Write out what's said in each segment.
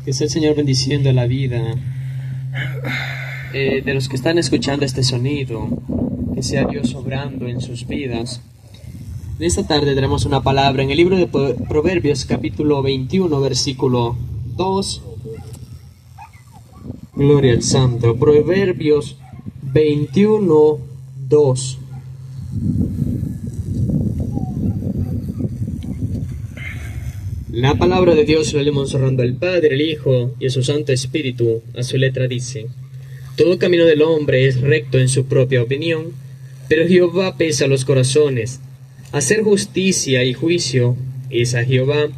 Que sea el Señor bendiciendo la vida de los que están escuchando este sonido. Que sea Dios obrando en sus vidas. En esta tarde tenemos una palabra en el libro de Proverbios, capítulo 21, versículo 2. Gloria al Santo. Proverbios 21, 2. La palabra de Dios la leemos honrando al Padre, al Hijo y a su Santo Espíritu. A su letra dice: todo camino del hombre es recto en su propia opinión, pero Jehová pesa los corazones. Hacer justicia y juicio es a Jehová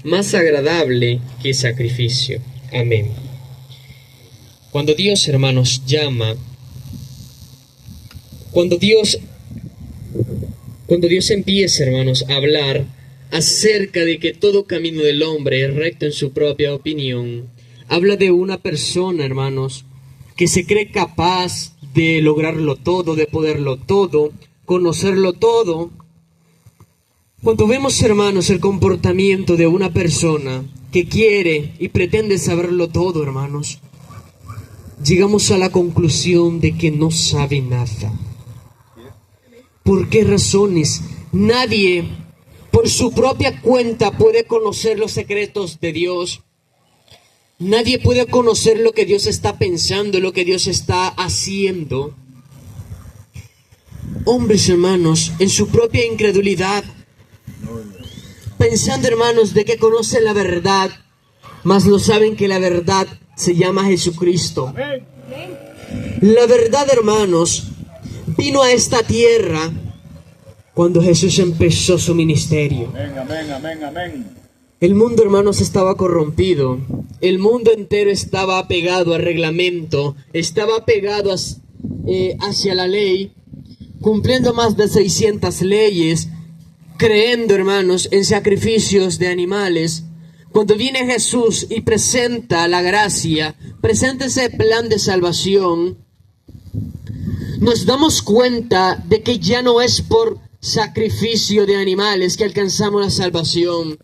más agradable que sacrificio. Amén. Cuando Dios, hermanos, llama, cuando Dios empieza, hermanos, a hablar acerca de que todo camino del hombre es recto en su propia opinión, habla de una persona, hermanos, que se cree capaz de lograrlo todo, de poderlo todo, conocerlo todo. Cuando vemos, hermanos, el comportamiento de una persona que quiere y pretende saberlo todo, hermanos, llegamos a la conclusión de que no sabe nada. ¿Por qué razones? Nadie por su propia cuenta puede conocer los secretos de Dios. Nadie puede conocer lo que Dios está pensando, lo que Dios está haciendo. Hombres, hermanos, en su propia incredulidad, pensando, hermanos, de que conocen la verdad, mas no saben que la verdad se llama Jesucristo. La verdad, hermanos, vino a esta tierra cuando Jesús empezó su ministerio. Amén, amén, amén. El mundo, hermanos, estaba corrompido. El mundo entero estaba apegado al reglamento, estaba apegado hacia la ley, cumpliendo más de 600 leyes, creyendo, hermanos, en sacrificios de animales. Cuando viene Jesús y presenta la gracia, presenta ese plan de salvación, nos damos cuenta de que ya no es por sacrificio de animales que alcanzamos la salvación,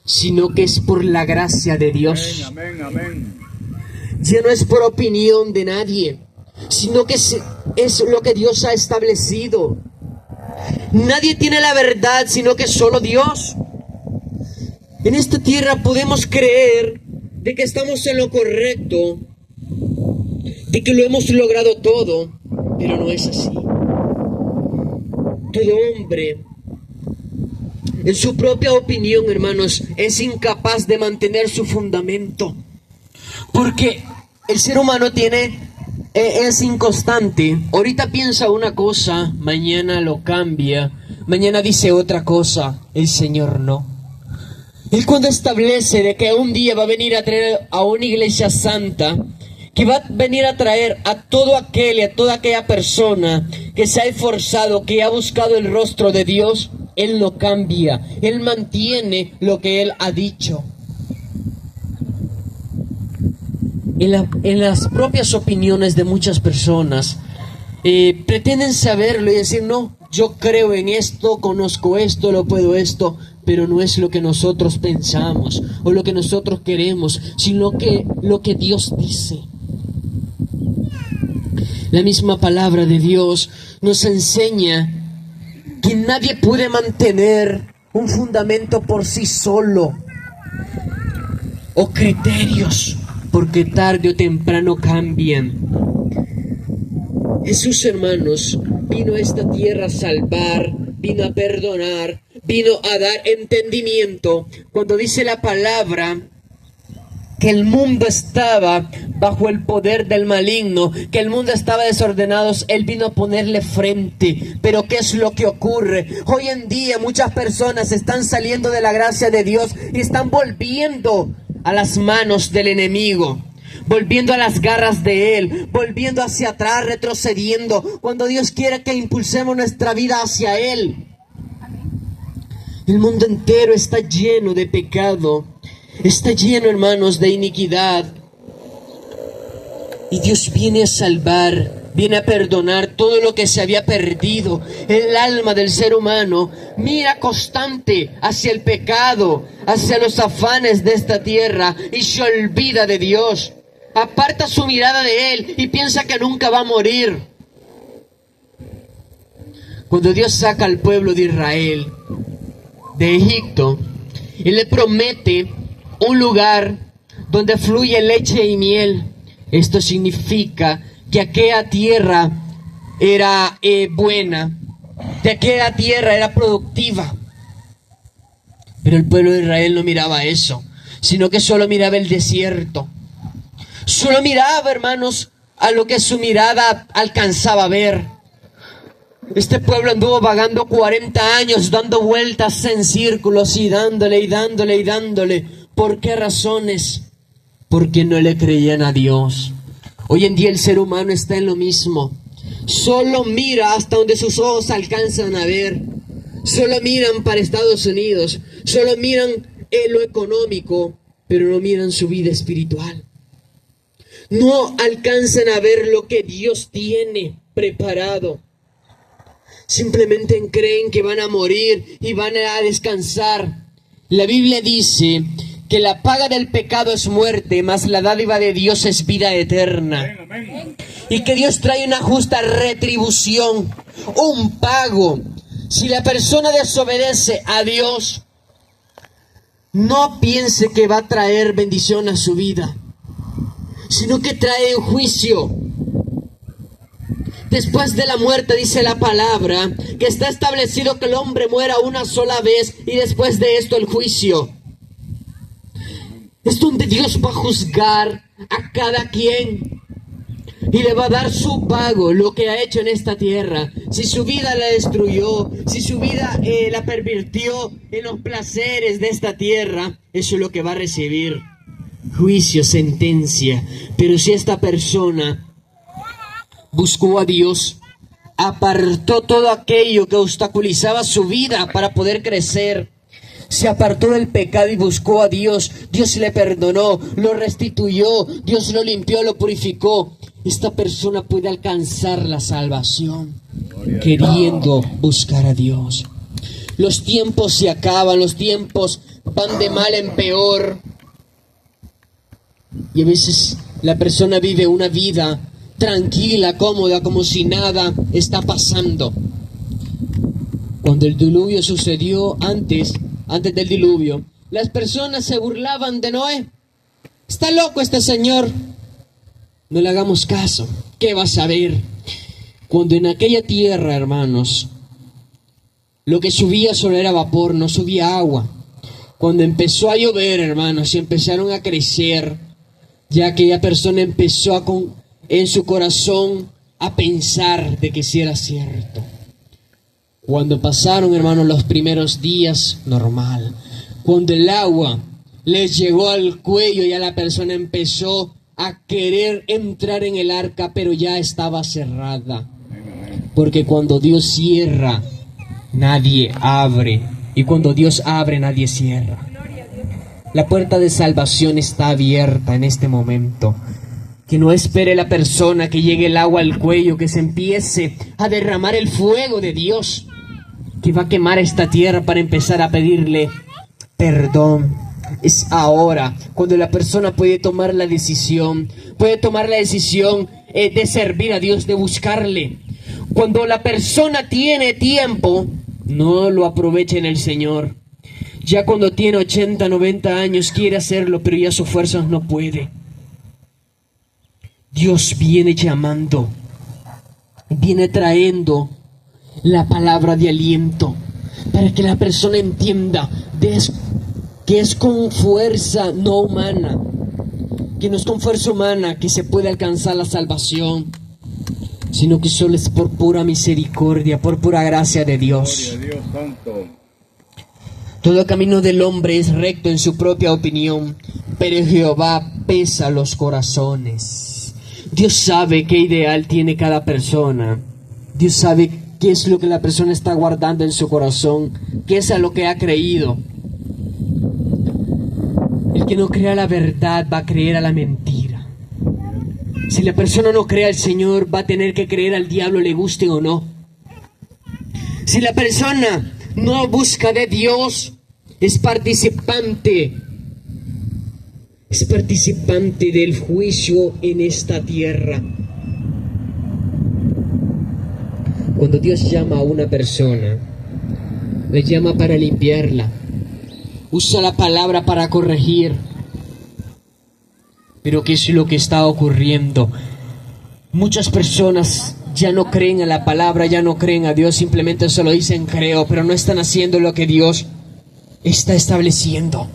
sino que es por la gracia de Dios. Amén, amén. Ya no es por opinión de nadie, sino que es lo que Dios ha establecido. Nadie tiene la verdad, sino que solo Dios. En esta tierra podemos creer de que estamos en lo correcto, de que lo hemos logrado todo, pero no es así. Todo hombre, en su propia opinión, hermanos, es incapaz de mantener su fundamento, porque el ser humano es inconstante. Ahorita piensa una cosa, mañana lo cambia, mañana dice otra cosa. El Señor no. Él cuando establece de que un día va a venir a traer a una iglesia santa, que va a venir a traer a todo aquel y a toda aquella persona que se ha esforzado, que ha buscado el rostro de Dios, Él lo cambia. Él mantiene lo que Él ha dicho. En las propias opiniones de muchas personas, pretenden saberlo y decir: no, yo creo en esto, conozco esto, lo puedo esto, pero no es lo que nosotros pensamos o lo que nosotros queremos, sino que lo que Dios dice. La misma palabra de Dios nos enseña que nadie puede mantener un fundamento por sí solo o criterios, porque tarde o temprano cambian. Jesús, hermanos, vino a esta tierra a salvar, vino a perdonar, vino a dar entendimiento. Cuando dice la palabra que el mundo estaba bajo el poder del maligno, que el mundo estaba desordenado, Él vino a ponerle frente. Pero ¿qué es lo que ocurre? Hoy en día muchas personas están saliendo de la gracia de Dios y están volviendo a las manos del enemigo, volviendo a las garras de Él, volviendo hacia atrás, retrocediendo, cuando Dios quiere que impulsemos nuestra vida hacia Él. El mundo entero está lleno de pecado, está lleno, hermanos, de iniquidad. Y Dios viene a salvar, viene a perdonar todo lo que se había perdido. El alma del ser humano mira constante hacia el pecado, hacia los afanes de esta tierra y se olvida de Dios. Aparta su mirada de Él y piensa que nunca va a morir. Cuando Dios saca al pueblo de Israel de Egipto, Él le promete un lugar donde fluye leche y miel. Esto significa que aquella tierra era buena, que aquella tierra era productiva. Pero el pueblo de Israel no miraba eso, sino que solo miraba el desierto. Solo miraba, hermanos, a lo que su mirada alcanzaba a ver. Este pueblo anduvo vagando 40 años, dando vueltas en círculos y dándole y dándole y dándole. ¿Por qué razones? Porque no le creían a Dios. Hoy en día el ser humano está en lo mismo. Solo mira hasta donde sus ojos alcanzan a ver. Solo miran para Estados Unidos. Solo miran lo económico, pero no miran su vida espiritual. No alcanzan a ver lo que Dios tiene preparado. Simplemente creen que van a morir y van a descansar. La Biblia dice que la paga del pecado es muerte, mas la dádiva de Dios es vida eterna. Y que Dios trae una justa retribución, un pago. Si la persona desobedece a Dios, no piense que va a traer bendición a su vida, sino que trae un juicio. Después de la muerte, dice la palabra, que está establecido que el hombre muera una sola vez y después de esto el juicio. Es donde Dios va a juzgar a cada quien y le va a dar su pago, lo que ha hecho en esta tierra. Si su vida la destruyó, si su vida la pervirtió en los placeres de esta tierra, eso es lo que va a recibir. Juicio, sentencia. Pero si esta persona buscó a Dios, apartó todo aquello que obstaculizaba su vida para poder crecer, se apartó del pecado y buscó a Dios, Dios le perdonó, lo restituyó, Dios lo limpió, lo purificó. Esta persona puede alcanzar la salvación queriendo buscar a Dios. Los tiempos se acaban, los tiempos van de mal en peor. Y a veces la persona vive una vida tranquila, cómoda, como si nada está pasando. Cuando el diluvio sucedió, antes del diluvio, las personas se burlaban de Noé. Está loco este señor. No le hagamos caso. ¿Qué va a saber? Cuando en aquella tierra, hermanos, lo que subía solo era vapor, no subía agua. Cuando empezó a llover, hermanos, y empezaron a crecer, ya aquella persona empezó en su corazón a pensar de que sí era cierto. Cuando pasaron, hermanos, los primeros días, normal. Cuando el agua les llegó al cuello, ya la persona empezó a querer entrar en el arca, pero ya estaba cerrada. Porque cuando Dios cierra, nadie abre. Y cuando Dios abre, nadie cierra. La puerta de salvación está abierta en este momento. Que no espere la persona que llegue el agua al cuello, que se empiece a derramar el fuego de Dios, que va a quemar esta tierra para empezar a pedirle perdón. Es ahora cuando la persona puede tomar la decisión de servir a Dios, de buscarle. Cuando la persona tiene tiempo, no lo aprovecha en el Señor. Ya cuando tiene 80, 90 años quiere hacerlo, pero ya sus fuerzas no puede. Dios viene llamando, viene trayendo la palabra de aliento para que la persona entienda que es con fuerza no humana, que no es con fuerza humana que se puede alcanzar la salvación, sino que solo es por pura misericordia, por pura gracia de Dios. Gloria a Dios santo. Todo camino del hombre es recto en su propia opinión, pero Jehová pesa los corazones. Dios sabe qué ideal tiene cada persona. Dios sabe qué es lo que la persona está guardando en su corazón, qué es a lo que ha creído. El que no crea la verdad va a creer a la mentira. Si la persona no cree al Señor, va a tener que creer al diablo, le guste o no. Si la persona no busca de Dios, es participante del juicio en esta tierra. Cuando Dios llama a una persona, le llama para limpiarla, usa la palabra para corregir. Pero ¿qué es lo que está ocurriendo? Muchas personas ya no creen en la palabra, ya no creen a Dios, simplemente solo dicen creo, pero no están haciendo lo que Dios está estableciendo.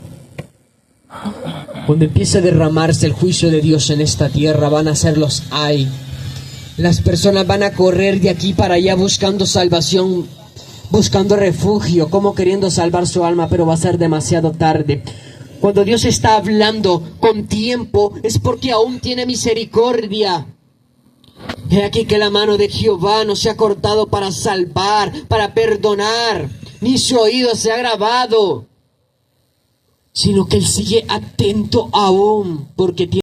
Cuando empiece a derramarse el juicio de Dios en esta tierra, van a ser los ay. Las personas van a correr de aquí para allá buscando salvación, buscando refugio, como queriendo salvar su alma, pero va a ser demasiado tarde. Cuando Dios está hablando con tiempo, es porque aún tiene misericordia. He aquí que la mano de Jehová no se ha cortado para salvar, para perdonar, ni su oído se ha agravado, sino que Él sigue atento aún, porque tiene